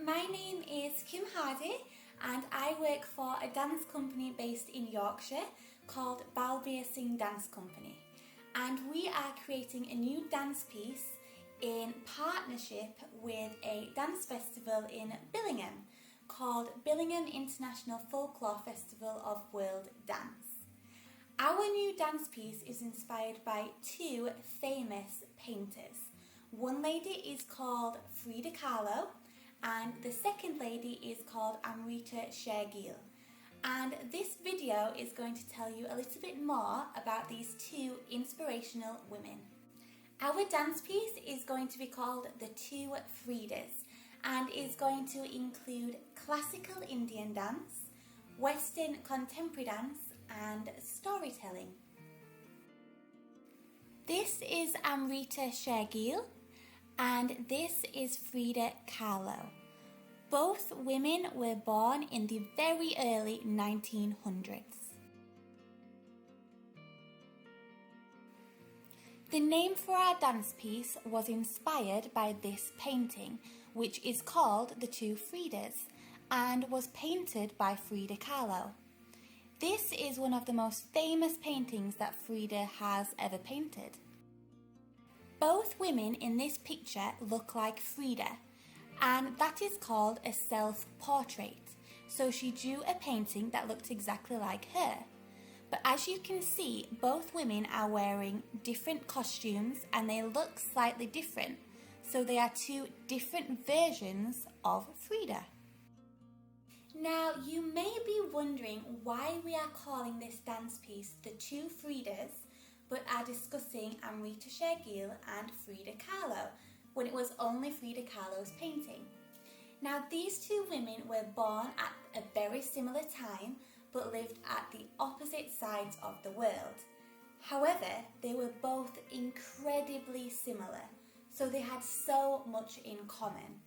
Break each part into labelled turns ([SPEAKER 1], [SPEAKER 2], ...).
[SPEAKER 1] my name is Kim Hardy and I work for a dance company based in Yorkshire called Balbir Singh Dance Company, and we are creating a new dance piece in partnership with a dance festival in Billingham called Billingham International Folklore Festival of World Dance. Our new dance piece is inspired by two famous painters. One lady is called Frida Kahlo and the second lady is called Amrita Sher-Gil. And this video is going to tell you a little bit more about these two inspirational women. Our dance piece is going to be called the Two Fridas and is going to include classical Indian dance, Western contemporary dance and storytelling. This is Amrita Sher-Gil and this is Frida Kahlo. Both women were born in the very early 1900s. The name for our dance piece was inspired by this painting, which is called the Two Fridas and was painted by Frida Kahlo. This is one of the most famous paintings that Frida has ever painted. Both women in this picture look like Frida, and that is called a self-portrait. So she drew a painting that looked exactly like her. But as you can see, both women are wearing different costumes and they look slightly different. So they are two different versions of Frida. Now, you may be wondering why we are calling this dance piece the Two Fridas, but are discussing Amrita Sher-Gil and Frida Kahlo, when it was only Frida Kahlo's painting. Now, these two women were born at a very similar time, but lived at the opposite sides of the world. However, they were both incredibly similar, so they had so much in common.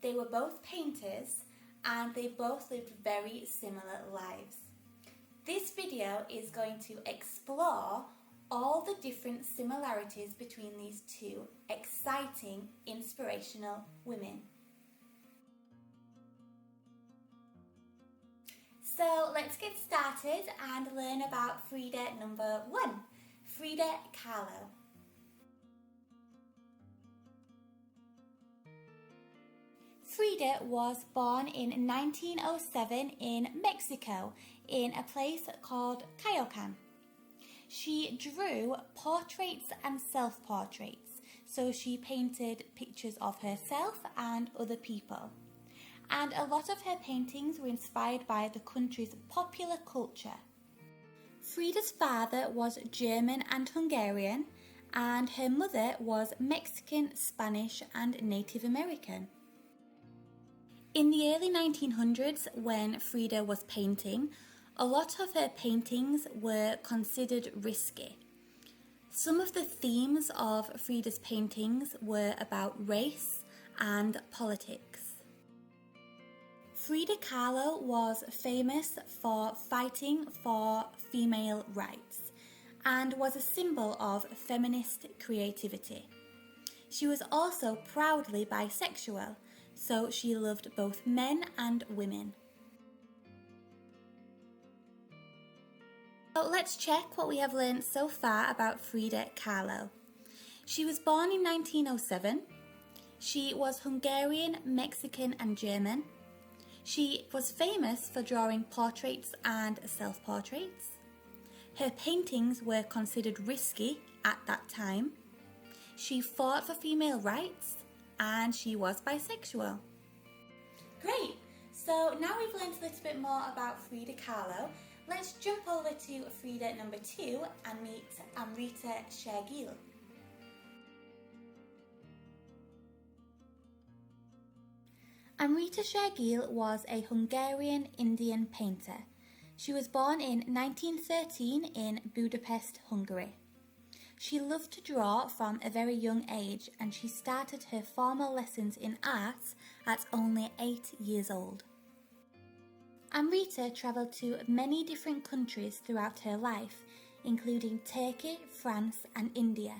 [SPEAKER 1] They were both painters, and they both lived very similar lives. This video is going to explore all the different similarities between these two exciting, inspirational women. So let's get started and learn about Frida number 1, Frida Kahlo. Frida was born in 1907 in Mexico in a place called Coyoacan. She drew portraits and self-portraits, so she painted pictures of herself and other people. And a lot of her paintings were inspired by the country's popular culture. Frida's father was German and Hungarian, and her mother was Mexican, Spanish, and Native American. In the early 1900s, when Frida was painting, a lot of her paintings were considered risky. Some of the themes of Frida's paintings were about race and politics. Frida Kahlo was famous for fighting for female rights and was a symbol of feminist creativity. She was also proudly bisexual, so she loved both men and women. So let's check what we have learned so far about Frida Kahlo. She was born in 1907. She was Hungarian, Mexican and German. She was famous for drawing portraits and self-portraits. Her paintings were considered risky at that time. She fought for female rights and she was bisexual. Great! So now we've learned a little bit more about Frida Kahlo. Let's jump over to Frida number 2 and meet Amrita Sher-Gil. Amrita Sher-Gil was a Hungarian Indian painter. She was born in 1913 in Budapest, Hungary. She loved to draw from a very young age and she started her formal lessons in art at only 8 years old. Amrita travelled to many different countries throughout her life, including Turkey, France and India.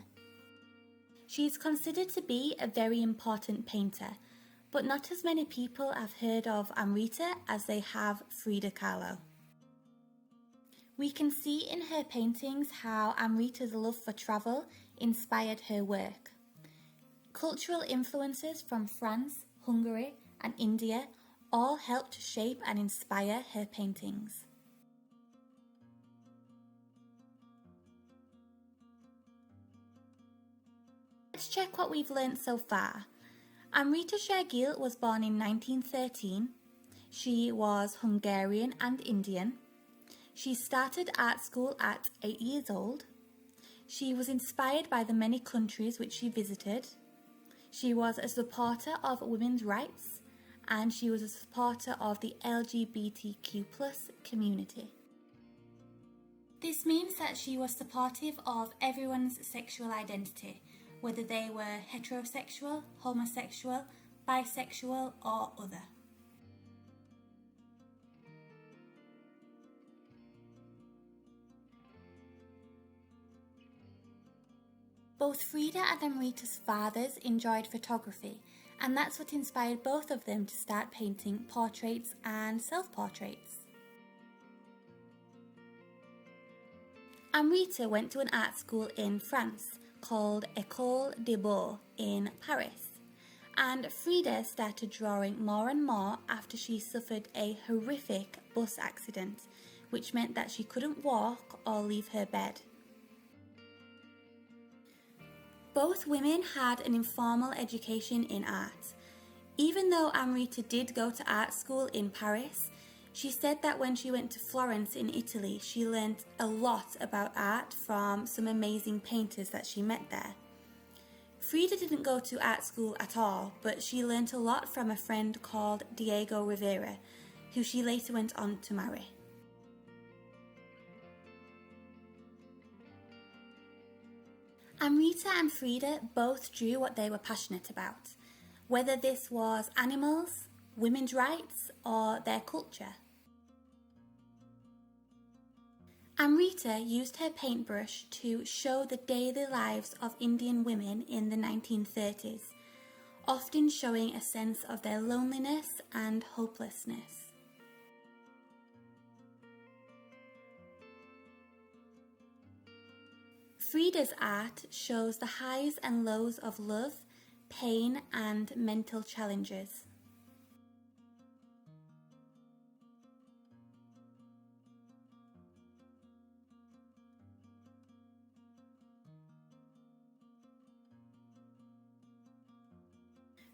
[SPEAKER 1] She is considered to be a very important painter, but not as many people have heard of Amrita as they have Frida Kahlo. We can see in her paintings how Amrita's love for travel inspired her work. Cultural influences from France, Hungary, and India all helped to shape and inspire her paintings. Let's check what we've learnt so far. Amrita Sher-Gil was born in 1913. She was Hungarian and Indian. She started art school at 8 years old. She was inspired by the many countries which she visited. She was a supporter of women's rights, and she was a supporter of the LGBTQ+ community. This means that she was supportive of everyone's sexual identity, whether they were heterosexual, homosexual, bisexual, or other. Both Frida and Amrita's fathers enjoyed photography, and that's what inspired both of them to start painting portraits and self-portraits. Amrita went to an art school in France called École des Beaux in Paris, and Frida started drawing more and more after she suffered a horrific bus accident, which meant that she couldn't walk or leave her bed. Both women had an informal education in art. Even though Amrita did go to art school in Paris, she said that when she went to Florence in Italy, she learned a lot about art from some amazing painters that she met there. Frida didn't go to art school at all, but she learned a lot from a friend called Diego Rivera, who she later went on to marry. Amrita and Frida both drew what they were passionate about, whether this was animals, women's rights, or their culture. Amrita used her paintbrush to show the daily lives of Indian women in the 1930s, often showing a sense of their loneliness and hopelessness. Frida's art shows the highs and lows of love, pain, and mental challenges.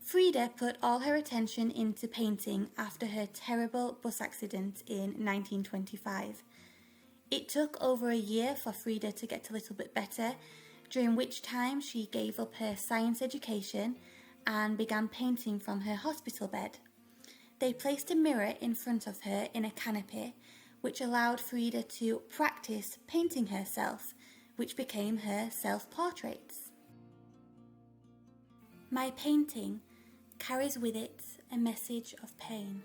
[SPEAKER 1] Frida put all her attention into painting after her terrible bus accident in 1925. It took over a year for Frida to get a little bit better, during which time she gave up her science education and began painting from her hospital bed. They placed a mirror in front of her in a canopy, which allowed Frida to practice painting herself, which became her self-portraits. My painting carries with it a message of pain.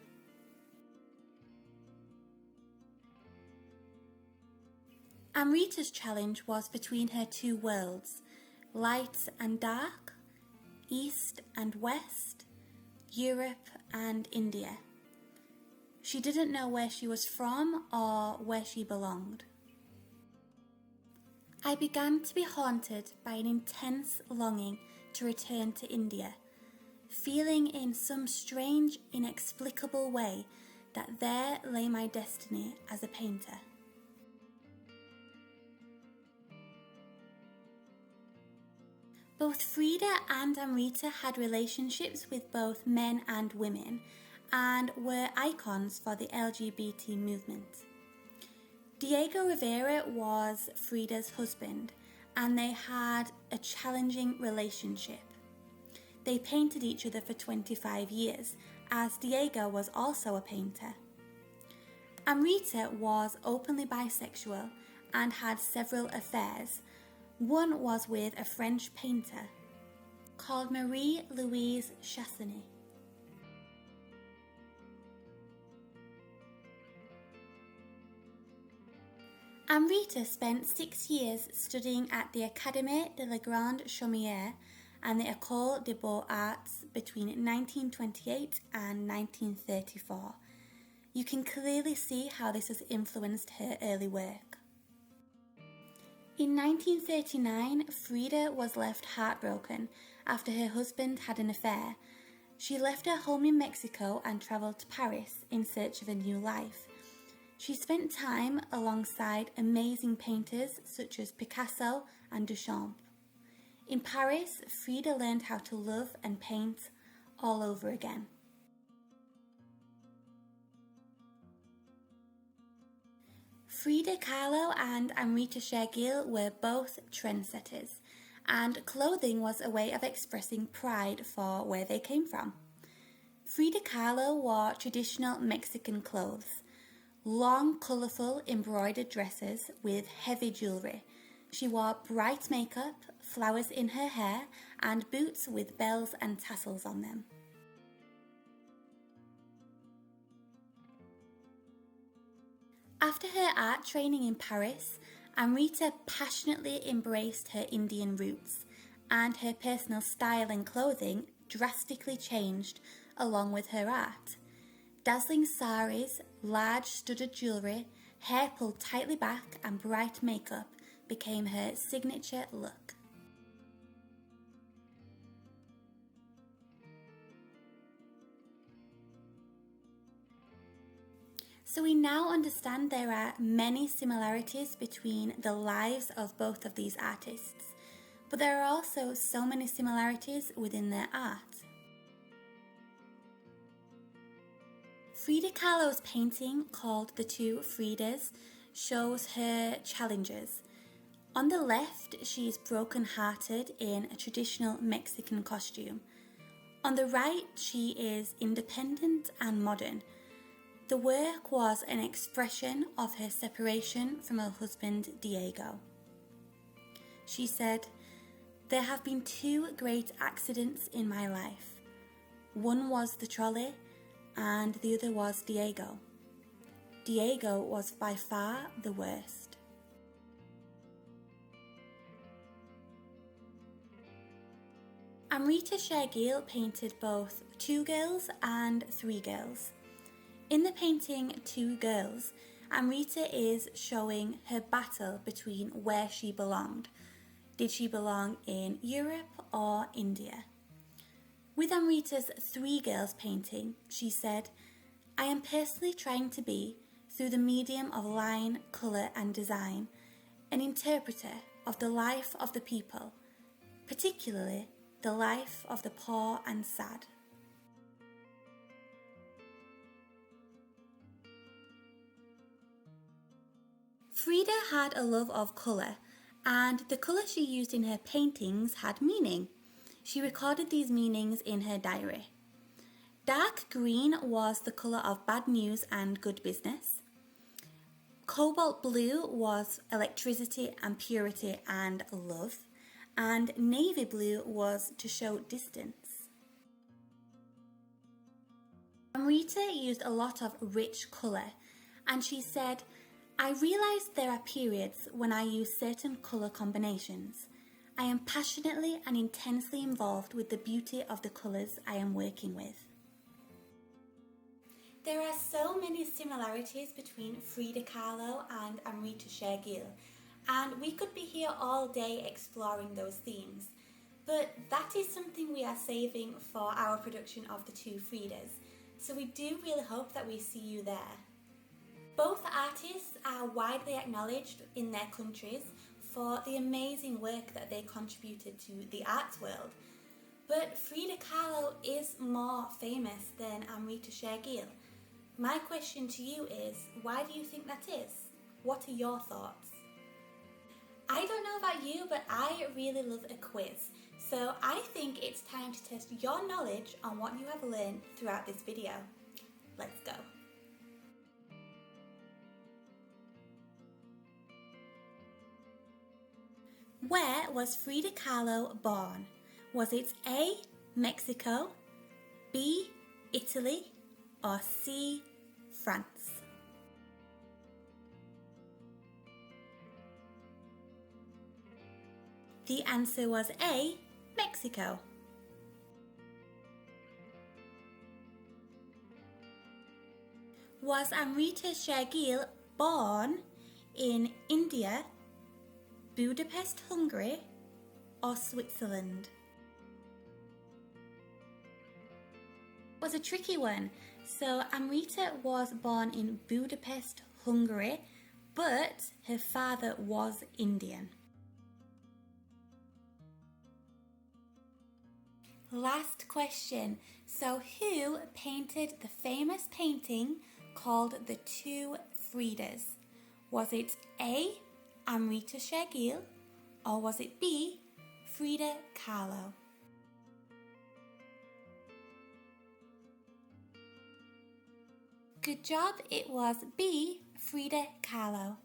[SPEAKER 1] Amrita's challenge was between her two worlds, light and dark, East and West, Europe and India. She didn't know where she was from or where she belonged. I began to be haunted by an intense longing to return to India, feeling in some strange, inexplicable way that there lay my destiny as a painter. Both Frida and Amrita had relationships with both men and women and were icons for the LGBT movement. Diego Rivera was Frida's husband, and they had a challenging relationship. They painted each other for 25 years, as Diego was also a painter. Amrita was openly bisexual and had several affairs. One was with a French painter called Marie-Louise Chassagne. Amrita spent 6 years studying at the Académie de la Grande Chaumière and the École des Beaux-Arts between 1928 and 1934. You can clearly see how this has influenced her early work. In 1939, Frida was left heartbroken after her husband had an affair. She left her home in Mexico and travelled to Paris in search of a new life. She spent time alongside amazing painters such as Picasso and Duchamp. In Paris, Frida learned how to love and paint all over again. Frida Kahlo and Amrita Sher-Gil were both trendsetters, and clothing was a way of expressing pride for where they came from. Frida Kahlo wore traditional Mexican clothes, long, colourful embroidered dresses with heavy jewellery. She wore bright makeup, flowers in her hair, and boots with bells and tassels on them. After her art training in Paris, Amrita passionately embraced her Indian roots, and her personal style and clothing drastically changed along with her art. Dazzling saris, large studded jewellery, hair pulled tightly back, and bright makeup became her signature look. So we now understand there are many similarities between the lives of both of these artists, but there are also so many similarities within their art. Frida Kahlo's painting, called The Two Fridas, shows her challenges. On the left, she is broken-hearted in a traditional Mexican costume. On the right, she is independent and modern. The work was an expression of her separation from her husband, Diego. She said, "There have been two great accidents in my life. One was the trolley, and the other was Diego. Diego was by far the worst." Amrita Sher-Gil painted both two girls and three girls. In the painting Two Girls, Amrita is showing her battle between where she belonged. Did she belong in Europe or India? With Amrita's Three Girls painting, she said, "I am personally trying to be, through the medium of line, colour and design, an interpreter of the life of the people, particularly the life of the poor and sad." Frida had a love of colour, and the colour she used in her paintings had meaning. She recorded these meanings in her diary. Dark green was the colour of bad news and good business. Cobalt blue was electricity and purity and love, and navy blue was to show distance. Amrita used a lot of rich colour, and she said, "I realise there are periods when I use certain colour combinations. I am passionately and intensely involved with the beauty of the colours I am working with." There are so many similarities between Frida Kahlo and Amrita Sher-Gil, and we could be here all day exploring those themes. But that is something we are saving for our production of The Two Fridas, so we do really hope that we see you there. Both artists are widely acknowledged in their countries for the amazing work that they contributed to the arts world. But Frida Kahlo is more famous than Amrita Sher-Gil. My question to you is, why do you think that is? What are your thoughts? I don't know about you, but I really love a quiz. So I think it's time to test your knowledge on what you have learned throughout this video. Let's go. Where was Frida Kahlo born? Was it A, Mexico, B, Italy, or C, France? The answer was A, Mexico? Was Amrita Sher-Gil born in India, Budapest, Hungary, or Switzerland? It was a tricky one. So Amrita was born in Budapest, Hungary, but her father was Indian. Last question. So who painted the famous painting called the Two Fridas? Was it A, Amrita Sher-Gil, or was it B, Frida Kahlo? Good job, it was B, Frida Kahlo.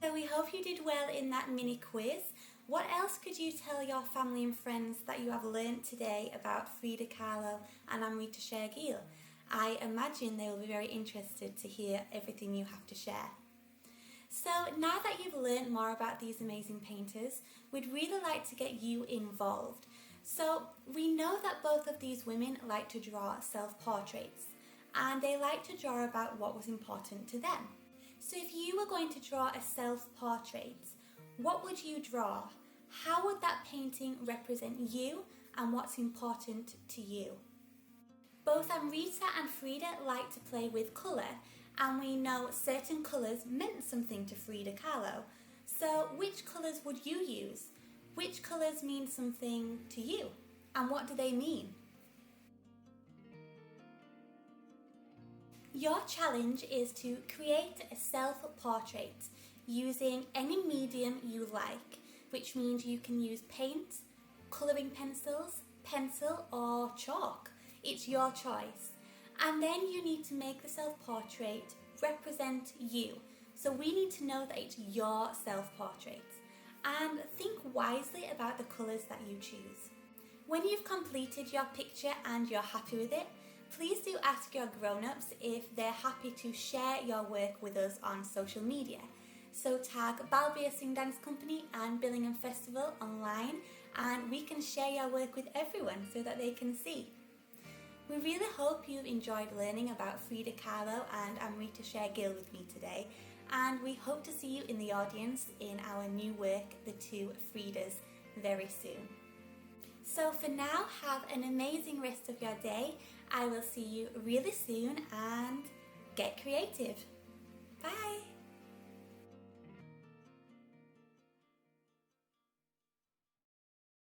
[SPEAKER 1] So we hope you did well in that mini quiz. What else could you tell your family and friends that you have learnt today about Frida Kahlo and Amrita Sher-Gil? I imagine they will be very interested to hear everything you have to share. So now that you've learnt more about these amazing painters, we'd really like to get you involved. So we know that both of these women like to draw self-portraits, and they like to draw about what was important to them. So if you were going to draw a self-portrait, what would you draw? How would that painting represent you and what's important to you? Both Amrita and Frida like to play with colour, and we know certain colours meant something to Frida Kahlo. So which colours would you use? Which colours mean something to you? And what do they mean? Your challenge is to create a self-portrait using any medium you like, which means you can use paint, colouring pencils, pencil or chalk. It's your choice. And then you need to make the self-portrait represent you. So we need to know that it's your self-portrait. And think wisely about the colours that you choose. When you've completed your picture and you're happy with it, please do ask your grown-ups if they're happy to share your work with us on social media. So tag Balbir Singh Dance Company and Billingham Festival online, and we can share your work with everyone so that they can see. We really hope you've enjoyed learning about Frida Kahlo and Amrita Sher-Gil with me today, and we hope to see you in the audience in our new work, The Two Fridas, very soon. So for now, have an amazing rest of your day. I will see you really soon, and get creative. Bye!